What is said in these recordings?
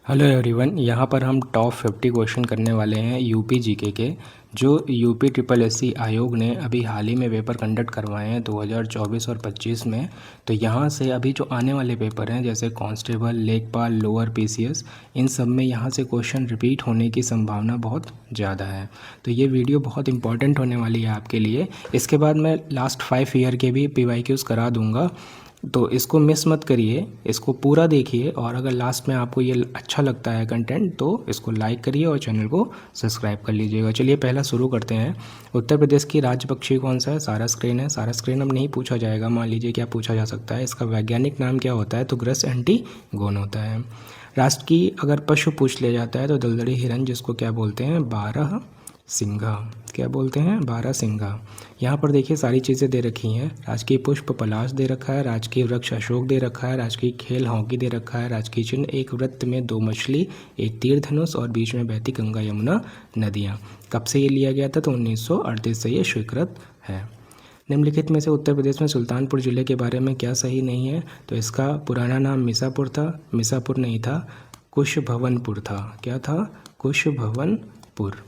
Hello everyone, यहाँ पर हम टॉप 50 क्वेश्चन करने वाले हैं यूपी जीके के। जो यूपी ट्रिपल एससी आयोग ने अभी हाल ही में पेपर कंडक्ट करवाए हैं 2024 और 25 में। तो यहाँ से अभी जो आने वाले पेपर हैं जैसे कांस्टेबल, लेखपाल, लोअर पीसीएस, इन सब में यहाँ से क्वेश्चन रिपीट होने की संभावना बहुत ज़्यादा है। तो ये वीडियो बहुत इंपॉर्टेंट होने वाली है आपके लिए। इसके बाद मैं लास्ट 5 ईयर के भी पीवाईक्यूज़ करा दूँगा, तो इसको मिस मत करिए, इसको पूरा देखिए। और अगर लास्ट में आपको ये अच्छा लगता है कंटेंट तो इसको लाइक करिए और चैनल को सब्सक्राइब कर लीजिएगा। चलिए पहला शुरू करते हैं। उत्तर प्रदेश की राज्य पक्षी कौन सा है? सारा स्क्रीन है। सारा स्क्रीन अब नहीं पूछा जाएगा, मान लीजिए क्या पूछा जा सकता है, इसका वैज्ञानिक नाम क्या होता है? तो ग्रस एंटीगोन होता है। राष्ट्र की अगर पशु पूछ लिया जाता है तो दलदली हिरन, जिसको क्या बोलते हैं? बारह सिंघा। क्या बोलते हैं? बारह सिंघा। यहाँ पर देखिए सारी चीज़ें दे रखी हैं। राजकीय पुष्प पलाश दे रखा है, राजकीय वृक्ष अशोक दे रखा है, राजकीय खेल हॉकी दे रखा है, राजकीय चिन्ह एक वृत्त में 2 मछली, एक तीर धनुष और बीच में बहती गंगा यमुना नदियाँ। कब से ये लिया गया था? तो 1938 से ये स्वीकृत है। निम्नलिखित में से उत्तर प्रदेश में सुल्तानपुर जिले के बारे में क्या सही नहीं है? तो इसका पुराना नाम मिसापुर था। मिसापुर नहीं था, कुशभवनपुर था। क्या था? कुशभवनपुर।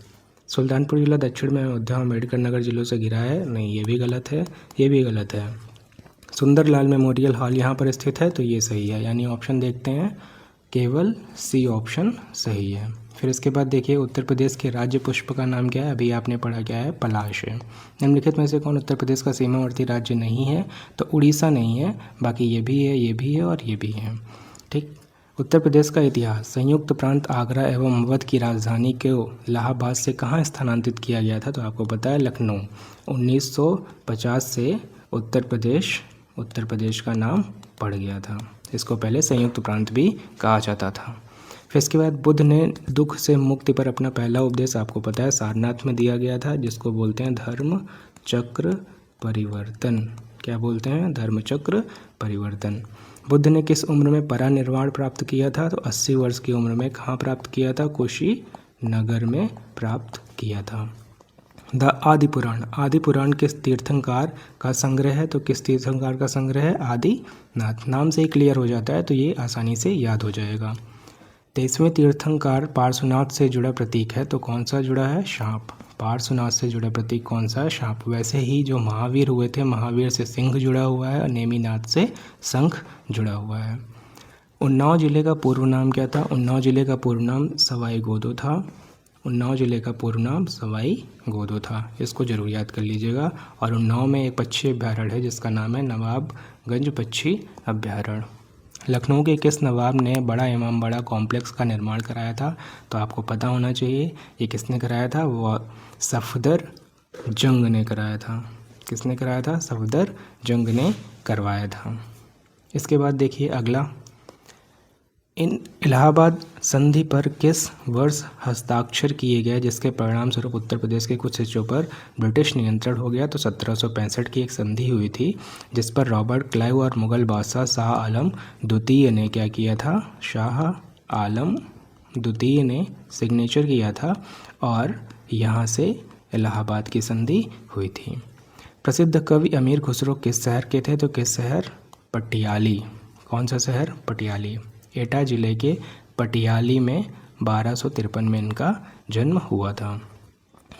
सुल्तानपुर जिला दक्षिण में अयोध्या अम्बेडकर नगर जिलों से घिरा है। नहीं, ये भी गलत है, ये भी गलत है। सुंदरलाल मेमोरियल हॉल यहाँ पर स्थित है, तो ये सही है। यानी ऑप्शन देखते हैं, केवल सी ऑप्शन सही है। फिर इसके बाद देखिए उत्तर प्रदेश के राज्य पुष्प का नाम क्या है? अभी आपने पढ़ा क्या है? पलाश है। निम्नलिखित में से कौन उत्तर प्रदेश का सीमावर्ती राज्य नहीं है? तो उड़ीसा नहीं है, बाकी ये भी है, ये भी है और ये भी है। ठीक। उत्तर प्रदेश का इतिहास। संयुक्त प्रांत आगरा एवं अवध की राजधानी को इलाहाबाद से कहाँ स्थानांतरित किया गया था? तो आपको पता है, लखनऊ। 1950 से उत्तर प्रदेश का नाम पड़ गया था। इसको पहले संयुक्त प्रांत भी कहा जाता था। फिर इसके बाद बुद्ध ने दुख से मुक्ति पर अपना पहला उपदेश आपको पता है सारनाथ में दिया गया था, जिसको बोलते हैं धर्म चक्र परिवर्तन। क्या बोलते हैं? धर्म चक्र परिवर्तन। बुद्ध ने किस उम्र में परिनिर्वाण प्राप्त किया था? तो 80 वर्ष की उम्र में। कहाँ प्राप्त किया था? कुशीनगर में प्राप्त किया था। द आदि पुराण। आदि पुराण किस तीर्थंकर का संग्रह है? तो किस तीर्थंकर का संग्रह है? आदिनाथ। नाम से ही क्लियर हो जाता है, तो ये आसानी से याद हो जाएगा। 23वें तीर्थंकर पार्श्वनाथ से जुड़ा प्रतीक है, तो कौन सा जुड़ा है? सांप। पार्श्वनाथ से जुड़ा प्रतीक कौन सा है? सांप। वैसे ही जो महावीर हुए थे, महावीर से सिंह जुड़ा हुआ है और नेमिनाथ से शंख जुड़ा हुआ है। उन्नाव जिले का पूर्व नाम क्या था? उन्नाव जिले का पूर्व नाम सवाई गोदो था। उन्नाव जिले का पूर्व नाम सवाई गोदो था, इसको जरूर याद कर लीजिएगा। और उन्नाव में एक पक्षी अभ्यारण्य है जिसका नाम है नवाबगंज पक्षी अभ्यारण्य। लखनऊ के किस नवाब ने बड़ा इमाम बाड़ा कॉम्प्लेक्स का निर्माण कराया था? तो आपको पता होना चाहिए, ये किसने कराया था? वो सफदर जंग ने कराया था। किसने कराया था? सफदर जंग ने करवाया था। इसके बाद देखिए अगला, इन इलाहाबाद संधि पर किस वर्ष हस्ताक्षर किए गए जिसके परिणाम स्वरूप उत्तर प्रदेश के कुछ हिस्सों पर ब्रिटिश नियंत्रण हो गया? तो 1765 की एक संधि हुई थी जिस पर रॉबर्ट क्लाइव और मुगल बादशाह शाह आलम द्वितीय ने क्या किया था? शाह आलम द्वितीय ने सिग्नेचर किया था और यहाँ से इलाहाबाद की संधि हुई थी। प्रसिद्ध कवि अमीर खुसरो किस शहर के थे? तो किस शहर? पटियाली। कौन सा शहर? पटियाली। एटा जिले के पटियाली में 1253 में इनका जन्म हुआ था।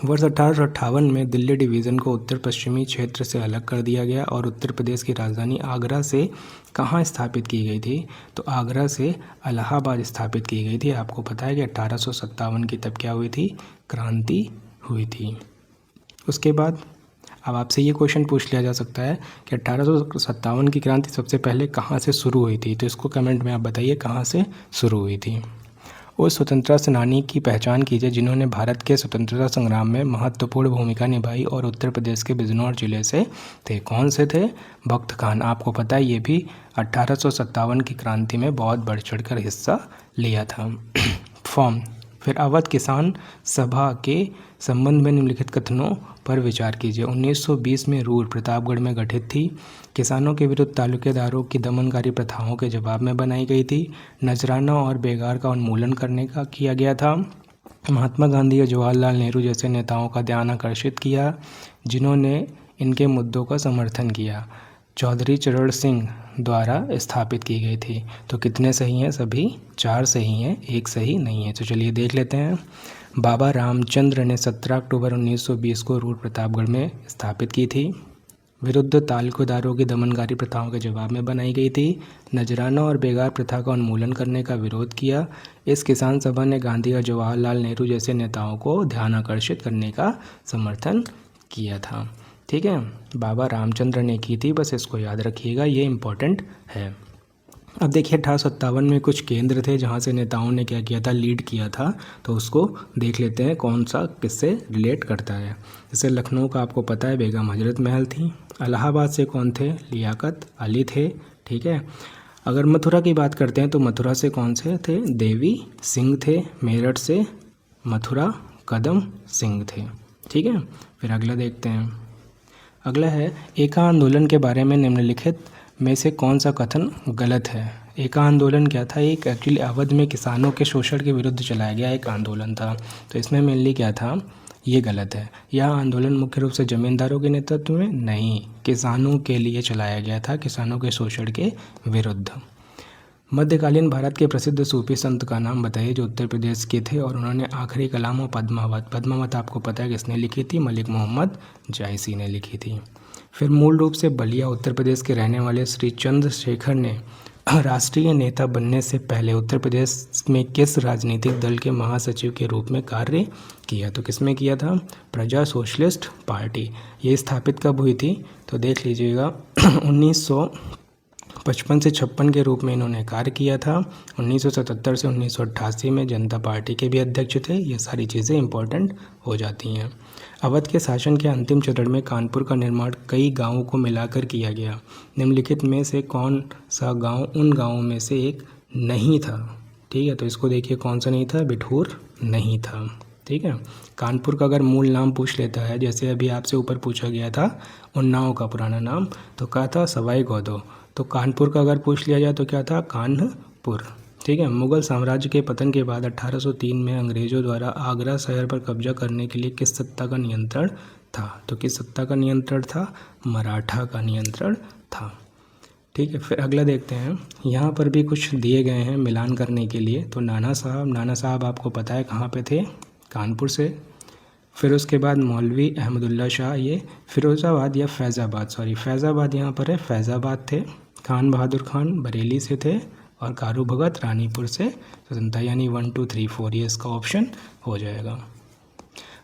वर्ष 1858 में दिल्ली डिवीज़न को उत्तर पश्चिमी क्षेत्र से अलग कर दिया गया और उत्तर प्रदेश की राजधानी आगरा से कहाँ स्थापित की गई थी? तो आगरा से इलाहाबाद स्थापित की गई थी। आपको पता है कि 1857 की तब क्या हुई थी? क्रांति हुई थी। उसके बाद अब आपसे ये क्वेश्चन पूछ लिया जा सकता है कि 1857 की क्रांति सबसे पहले कहाँ से शुरू हुई थी? तो इसको कमेंट में आप बताइए कहाँ से शुरू हुई थी। उस स्वतंत्रता सेनानी की पहचान कीजिए जिन्होंने भारत के स्वतंत्रता संग्राम में महत्वपूर्ण भूमिका निभाई और उत्तर प्रदेश के बिजनौर जिले से थे। कौन से थे? बख्त खान। आपको पता है ये भी 1857 की क्रांति में बहुत बढ़ चढ़कर हिस्सा लिया था। फॉर्म। फिर अवध किसान सभा के संबंध में निम्नलिखित कथनों पर विचार कीजिए। 1920 में रूर प्रतापगढ़ में गठित थी। किसानों के विरुद्ध तालुकेदारों की दमनकारी प्रथाओं के जवाब में बनाई गई थी। नजराना और बेगार का उन्मूलन करने का किया गया था। महात्मा गांधी और जवाहरलाल नेहरू जैसे नेताओं का ध्यान आकर्षित किया जिन्होंने इनके मुद्दों का समर्थन किया। चौधरी चरण सिंह द्वारा स्थापित की गई थी। तो कितने सही हैं? सभी 4 सही हैं, एक सही नहीं है। तो चलिए देख लेते हैं। बाबा रामचंद्र ने 17 अक्टूबर 1920 को रूट प्रतापगढ़ में स्थापित की थी। विरुद्ध तालुकेदारों की दमनकारी प्रथाओं के जवाब में बनाई गई थी। नजराना और बेगार प्रथा का उन्मूलन करने का विरोध किया। इस किसान सभा ने गांधी और जवाहरलाल नेहरू जैसे नेताओं को ध्यान आकर्षित करने का समर्थन किया था। ठीक है, बाबा रामचंद्र ने की थी, बस इसको याद रखिएगा, ये इम्पोर्टेंट है। अब देखिए 1857 में कुछ केंद्र थे जहाँ से नेताओं ने क्या किया था, लीड किया था। तो उसको देख लेते हैं कौन सा किससे रिलेट करता है। जैसे लखनऊ का आपको पता है बेगम हजरत महल थी। इलाहाबाद से कौन थे? लियाकत अली थे। ठीक है, अगर मथुरा की बात करते हैं तो मथुरा से कौन से थे? देवी सिंह थे। मेरठ से मथुरा कदम सिंह थे। ठीक है, फिर अगला देखते हैं। अगला है एका आंदोलन के बारे में निम्नलिखित में से कौन सा कथन गलत है? एका आंदोलन क्या था? एक एक्चुअली अवध में किसानों के शोषण के विरुद्ध चलाया गया एक आंदोलन था। तो इसमें मेनली क्या था? ये गलत है। यह आंदोलन मुख्य रूप से जमींदारों के नेतृत्व में नहीं, किसानों के लिए चलाया गया था, किसानों के शोषण के विरुद्ध। मध्यकालीन भारत के प्रसिद्ध सूफी संत का नाम बताइए जो उत्तर प्रदेश के थे और उन्होंने आखिरी कलाम और पद्मावत। पद्मावत आपको पता है किसने लिखी थी? मलिक मोहम्मद जायसी ने लिखी थी। फिर मूल रूप से बलिया उत्तर प्रदेश के रहने वाले श्री चंद्रशेखर ने राष्ट्रीय नेता बनने से पहले उत्तर प्रदेश में किस राजनीतिक दल के महासचिव के रूप में कार्य किया? तो किसमें किया था? प्रजा सोशलिस्ट पार्टी। ये स्थापित कब हुई थी? तो देख लीजिएगा 1955 से 56 के रूप में इन्होंने कार्य किया था। 1977 से 1988 में जनता पार्टी के भी अध्यक्ष थे। ये सारी चीज़ें इंपॉर्टेंट हो जाती हैं। अवध के शासन के अंतिम चरण में कानपुर का निर्माण कई गांवों को मिलाकर किया गया। निम्नलिखित में से कौन सा गांव उन गांवों में से एक नहीं था? ठीक है, तो इसको देखिए कौन सा नहीं था? बिठूर नहीं था। ठीक है, कानपुर का अगर मूल नाम पूछ लेता है, जैसे अभी आपसे ऊपर पूछा गया था उन्नाव का पुराना नाम, तो क्या था? सवाई गौदो। तो कानपुर का अगर पूछ लिया जाए तो क्या था? कान्हपुर। ठीक है, मुगल साम्राज्य के पतन के बाद 1803 में अंग्रेजों द्वारा आगरा शहर पर कब्जा करने के लिए किस सत्ता का नियंत्रण था? तो किस सत्ता का नियंत्रण था? मराठा का नियंत्रण था। ठीक है, फिर अगला देखते हैं। यहाँ पर भी कुछ दिए गए हैं मिलान करने के लिए। तो नाना साहब आपको पता है कहाँ पे थे? कानपुर से। फिर उसके बाद मौलवी अहमदुल्ला शाह, ये फिरोज़ाबाद या फैज़ाबाद यहाँ पर है, फैज़ाबाद थे। खान बहादुर खान बरेली से थे और कारू भगत रानीपुर से स्वतंत्रता, यानी 1 2 3 4 ये इसका ऑप्शन हो जाएगा।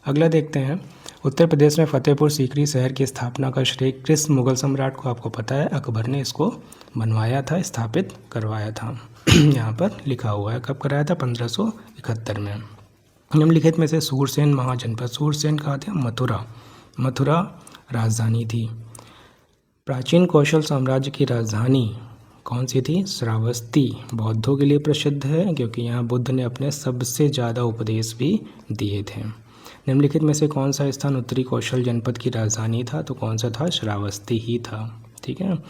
अगला देखते हैं। उत्तर प्रदेश में फतेहपुर सीकरी शहर की स्थापना का श्रेय किस मुगल सम्राट को? आपको पता है अकबर ने इसको बनवाया था, स्थापित करवाया था। यहाँ पर लिखा हुआ है कब कराया था? 1571 में। निम्नलिखित में से सूरसेन महाजनपद, सूरसेन कहाँ थे? मथुरा राजधानी थी। प्राचीन कौशल साम्राज्य की राजधानी कौन सी थी? श्रावस्ती। बौद्धों के लिए प्रसिद्ध है क्योंकि यहाँ बुद्ध ने अपने सबसे ज़्यादा उपदेश भी दिए थे। निम्नलिखित में से कौन सा स्थान उत्तरी कौशल जनपद की राजधानी था? तो कौन सा था? श्रावस्ती ही था। ठीक है,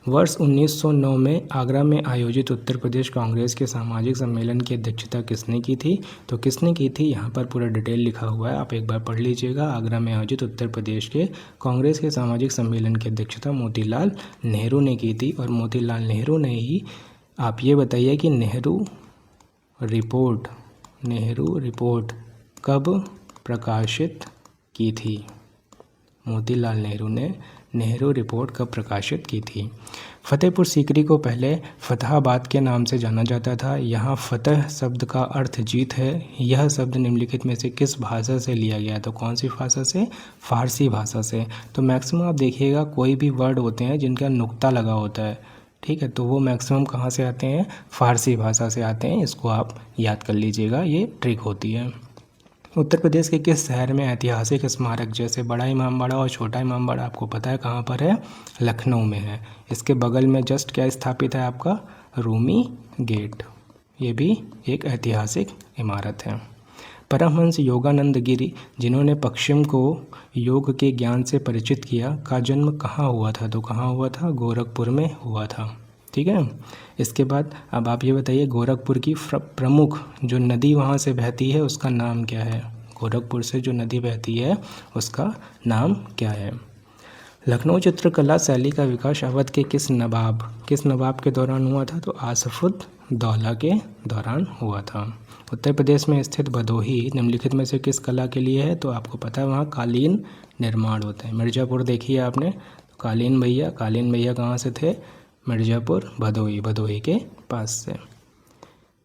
वर्ष 1909 में आगरा में आयोजित उत्तर प्रदेश कांग्रेस के सामाजिक सम्मेलन की अध्यक्षता किसने की थी? तो किसने की थी? यहाँ पर पूरा डिटेल लिखा हुआ है, आप एक बार पढ़ लीजिएगा। आगरा में आयोजित उत्तर प्रदेश के कांग्रेस के सामाजिक सम्मेलन की अध्यक्षता मोतीलाल नेहरू ने की थी। और मोतीलाल नेहरू ने ही, आप ये बताइए कि नेहरू रिपोर्ट कब प्रकाशित की थी? मोतीलाल नेहरू ने नेहरू रिपोर्ट कब प्रकाशित की थी? फतेहपुर सीकरी को पहले फतहाबाद के नाम से जाना जाता था। यहाँ फतह शब्द का अर्थ जीत है। यह शब्द निम्नलिखित में से किस भाषा से लिया गया? तो कौन सी भाषा से? फारसी भाषा से। तो मैक्सिमम आप देखिएगा कोई भी वर्ड होते हैं जिनका नुक्ता लगा होता है, ठीक है, तो वो मैक्सिमम कहाँ से आते हैं? फारसी भाषा से आते हैं। इसको आप याद कर लीजिएगा, ये ट्रिक होती है। उत्तर प्रदेश के किस शहर में ऐतिहासिक स्मारक जैसे बड़ा इमामबाड़ा और छोटा इमामबाड़ा, आपको पता है कहाँ पर है? लखनऊ में है। इसके बगल में जस्ट क्या स्थापित है आपका? रूमी गेट। ये भी एक ऐतिहासिक इमारत है। परमहंस योगानंद गिरी, जिन्होंने पश्चिम को योग के ज्ञान से परिचित किया, का जन्म कहाँ हुआ था? तो कहाँ हुआ था? गोरखपुर में हुआ था। ठीक है, इसके बाद अब आप ये बताइए गोरखपुर की प्रमुख जो नदी वहाँ से बहती है उसका नाम क्या है? गोरखपुर से जो नदी बहती है उसका नाम क्या है? लखनऊ चित्रकला शैली का विकास अवध के किस नवाब के दौरान हुआ था? तो आसफुद्दौला के दौरान हुआ था। उत्तर प्रदेश में स्थित भदोही निम्नलिखित में से किस कला के लिए है? तो आपको पता है वहाँ कालीन निर्माण होता है। मिर्ज़ापुर देखिए आपने, तो कालीन भैया कहाँ से थे? मिर्ज़ापुर भदोही के पास से।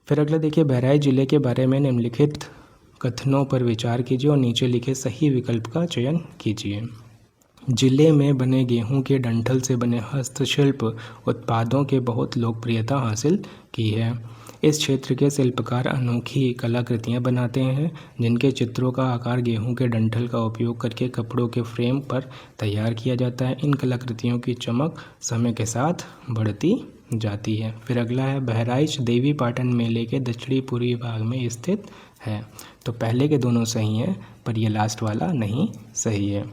फिर अगला देखिए, बहराइच जिले के बारे में निम्नलिखित कथनों पर विचार कीजिए और नीचे लिखे सही विकल्प का चयन कीजिए। जिले में बने गेहूं के डंठल से बने हस्तशिल्प उत्पादों के बहुत लोकप्रियता हासिल की है। इस क्षेत्र के शिल्पकार अनोखी कलाकृतियां बनाते हैं जिनके चित्रों का आकार गेहूं के डंठल का उपयोग करके कपड़ों के फ्रेम पर तैयार किया जाता है। इन कलाकृतियों की चमक समय के साथ बढ़ती जाती है। फिर अगला है, बहराइच देवी पाटन मेले के दक्षिणी पूर्वी भाग में स्थित है। तो पहले के दोनों सही हैं पर ये लास्ट वाला नहीं सही है।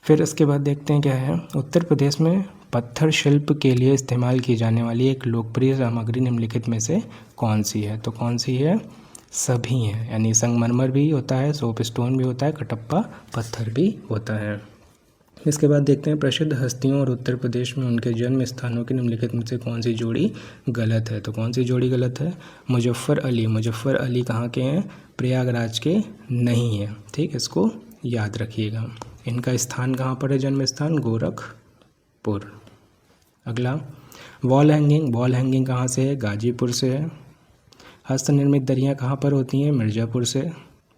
फिर इसके बाद देखते हैं क्या है, उत्तर प्रदेश में पत्थर शिल्प के लिए इस्तेमाल की जाने वाली एक लोकप्रिय सामग्री निम्नलिखित में से कौन सी है? तो कौन सी है? सभी हैं, यानी संगमरमर भी होता है, सोप स्टोन भी होता है, कटप्पा पत्थर भी होता है। इसके बाद देखते हैं, प्रसिद्ध हस्तियों और उत्तर प्रदेश में उनके जन्म स्थानों की निम्नलिखित में से कौन सी जोड़ी गलत है? तो कौन सी जोड़ी गलत है? मुजफ्फर अली कहाँ के हैं? प्रयागराज के नहीं है। ठीक, इसको याद रखिएगा। इनका स्थान कहाँ पर है? जन्म स्थान गोरखपुर। अगला, वॉल हैंगिंग कहाँ से है? गाजीपुर से है। हस्त निर्मित दरियाँ कहाँ पर होती हैं? मिर्ज़ापुर से।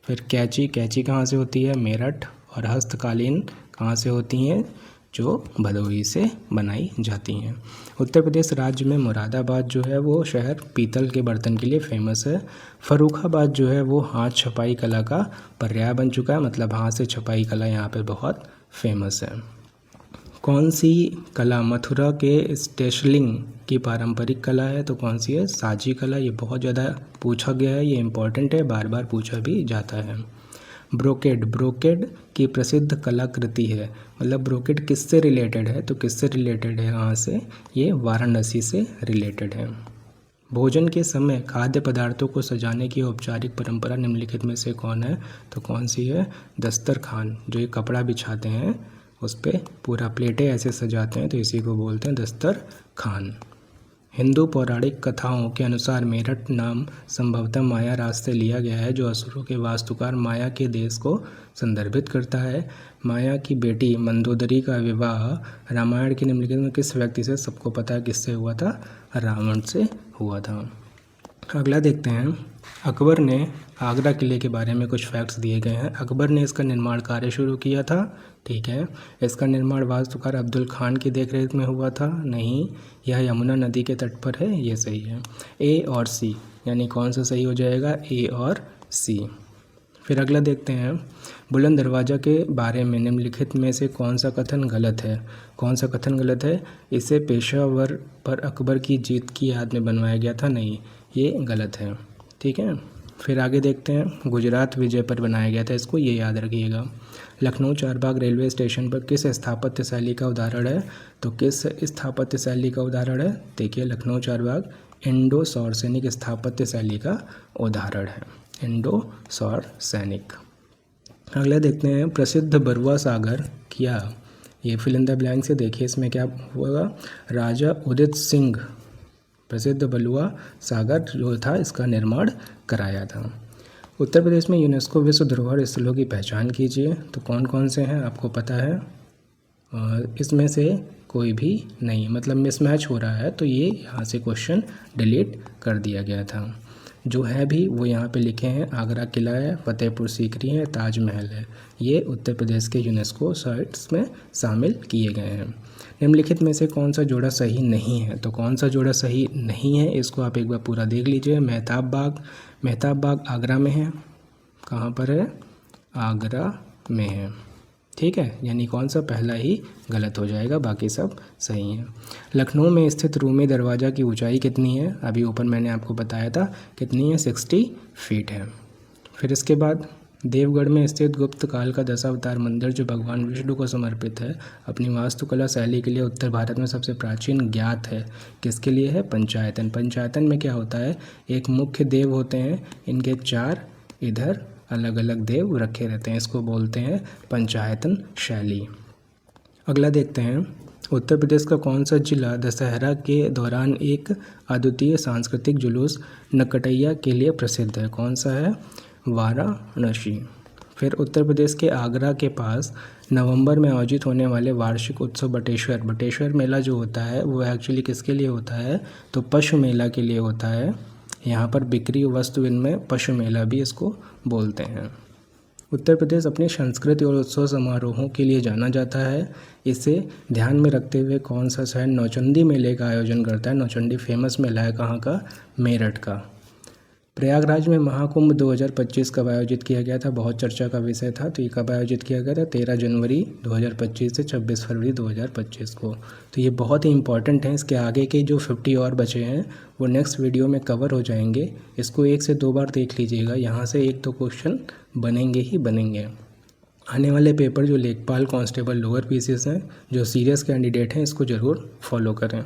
फिर कैची कहाँ से होती है? मेरठ। और हस्तकालीन कहाँ से होती हैं? जो भदोही से बनाई जाती हैं। उत्तर प्रदेश राज्य में मुरादाबाद जो है वो शहर पीतल के बर्तन के लिए फेमस है। फर्रुखाबाद जो है वो हाथ छपाई कला का पर्याय बन चुका है, मतलब हाथ से छपाई कला यहाँ पे बहुत फेमस है। कौन सी कला मथुरा के स्टेशलिंग की पारंपरिक कला है? तो कौन सी है? साजी कला। ये बहुत ज़्यादा पूछा गया है, ये इम्पॉर्टेंट है, बार बार पूछा भी जाता है। ब्रोकेड की प्रसिद्ध कलाकृति है, मतलब ब्रोकेड किससे रिलेटेड है? तो किससे रिलेटेड है यहाँ से? ये वाराणसी से रिलेटेड है। भोजन के समय खाद्य पदार्थों को सजाने की औपचारिक परंपरा निम्नलिखित में से कौन है? तो कौन सी है? दस्तरखान। जो ये कपड़ा बिछाते हैं उस पर पूरा प्लेटें ऐसे सजाते हैं तो इसी को बोलते हैं दस्तरखान। हिंदू पौराणिक कथाओं के अनुसार मेरठ नाम संभवतः माया राज से लिया गया है, जो असुरों के वास्तुकार माया के देश को संदर्भित करता है। माया की बेटी मंदोदरी का विवाह रामायण के निम्नलिखित में किस व्यक्ति से? सबको पता है किससे हुआ था? रावण से हुआ था। अगला देखते हैं, अकबर ने आगरा किले के बारे में कुछ फैक्ट्स दिए गए हैं। अकबर ने इसका निर्माण कार्य शुरू किया था, ठीक है। इसका निर्माण वास्तुकार अब्दुल खान की देखरेख में हुआ था, नहीं। यह यमुना नदी के तट पर है, ये सही है। ए और सी, यानी कौन सा सही हो जाएगा? ए और सी। फिर अगला देखते हैं, बुलंद दरवाज़ा के बारे में निम्नलिखित में से कौन सा कथन गलत है? कौन सा कथन गलत है? इसे पेशावर पर अकबर की जीत की याद में बनवाया गया था, नहीं, ये गलत है, ठीक है। फिर आगे देखते हैं, गुजरात विजय पर बनाया गया था, इसको ये याद रखिएगा। लखनऊ चारबाग रेलवे स्टेशन पर किस स्थापत्य शैली का उदाहरण है? तो किस स्थापत्य शैली का उदाहरण है? देखिए, लखनऊ चारबाग इंडो सौर सैनिक स्थापत्य शैली का उदाहरण है, इंडो सौर सैनिक। अगला देखते हैं, प्रसिद्ध बरुआ सागर क्या? ये फिल इन द ब्लैंक से देखिए, इसमें क्या होगा? राजा उदित सिंह प्रसिद्ध बलुआ सागर जो था इसका निर्माण कराया था। उत्तर प्रदेश में यूनेस्को विश्व धरोहर स्थलों की पहचान कीजिए। तो कौन कौन से हैं आपको पता है? इसमें से कोई भी नहीं, मतलब मिसमैच हो रहा है, तो ये यहाँ से क्वेश्चन डिलीट कर दिया गया था। जो है भी वो यहाँ पे लिखे हैं, आगरा किला है, फतेहपुर सीकरी है, ताजमहल है, ये उत्तर प्रदेश के यूनेस्को साइट्स में शामिल किए गए हैं। निम्नलिखित में से कौन सा जोड़ा सही नहीं है? तो कौन सा जोड़ा सही नहीं है इसको आप एक बार पूरा देख लीजिए। मेहताब बाग आगरा में है, कहाँ पर है? आगरा में है, ठीक है, यानी कौन सा? पहला ही गलत हो जाएगा, बाकी सब सही हैं। लखनऊ में स्थित रूमी दरवाज़ा की ऊंचाई कितनी है? अभी ऊपर मैंने आपको बताया था कितनी है, 60 फीट है। फिर इसके बाद देवगढ़ में स्थित गुप्त काल का दशावतार मंदिर जो भगवान विष्णु को समर्पित है, अपनी वास्तुकला शैली के लिए उत्तर भारत में सबसे प्राचीन ज्ञात है। किसके लिए है? पंचायतन। पंचायतन में क्या होता है? एक मुख्य देव होते हैं, इनके 4 इधर अलग अलग देव रखे रहते हैं, इसको बोलते हैं पंचायतन शैली। अगला देखते हैं, उत्तर प्रदेश का कौन सा जिला दशहरा के दौरान एक अद्वितीय सांस्कृतिक जुलूस नकटैया के लिए प्रसिद्ध है? कौन सा है? वाराणसी। फिर उत्तर प्रदेश के आगरा के पास नवंबर में आयोजित होने वाले वार्षिक उत्सव बटेश्वर मेला जो होता है वो एक्चुअली किसके लिए होता है? तो पशु मेला के लिए होता है। यहाँ पर बिक्री वस्तु विनिमय पशु मेला भी इसको बोलते हैं। उत्तर प्रदेश अपनी संस्कृति और उत्सव समारोहों के लिए जाना जाता है। इसे ध्यान में रखते हुए कौन सा शहर नौचंदी मेले का आयोजन करता है? नौचंदी फेमस मेला है कहाँ का? मेरठ का। प्रयागराज में महाकुंभ 2025 कब आयोजित किया गया था? बहुत चर्चा का विषय था। तो ये कब आयोजित किया गया था? 13 जनवरी 2025 से 26 फरवरी 2025 को। तो ये बहुत ही इंपॉर्टेंट है। इसके आगे के जो 50 और बचे हैं वो नेक्स्ट वीडियो में कवर हो जाएंगे। इसको 1 से 2 बार देख लीजिएगा, यहाँ से 1-2 क्वेश्चन बनेंगे ही बनेंगे। आने वाले पेपर जो लेखपाल कांस्टेबल लोअर पीसीएस हैं, जो सीरियस कैंडिडेट हैं, इसको ज़रूर फॉलो करें।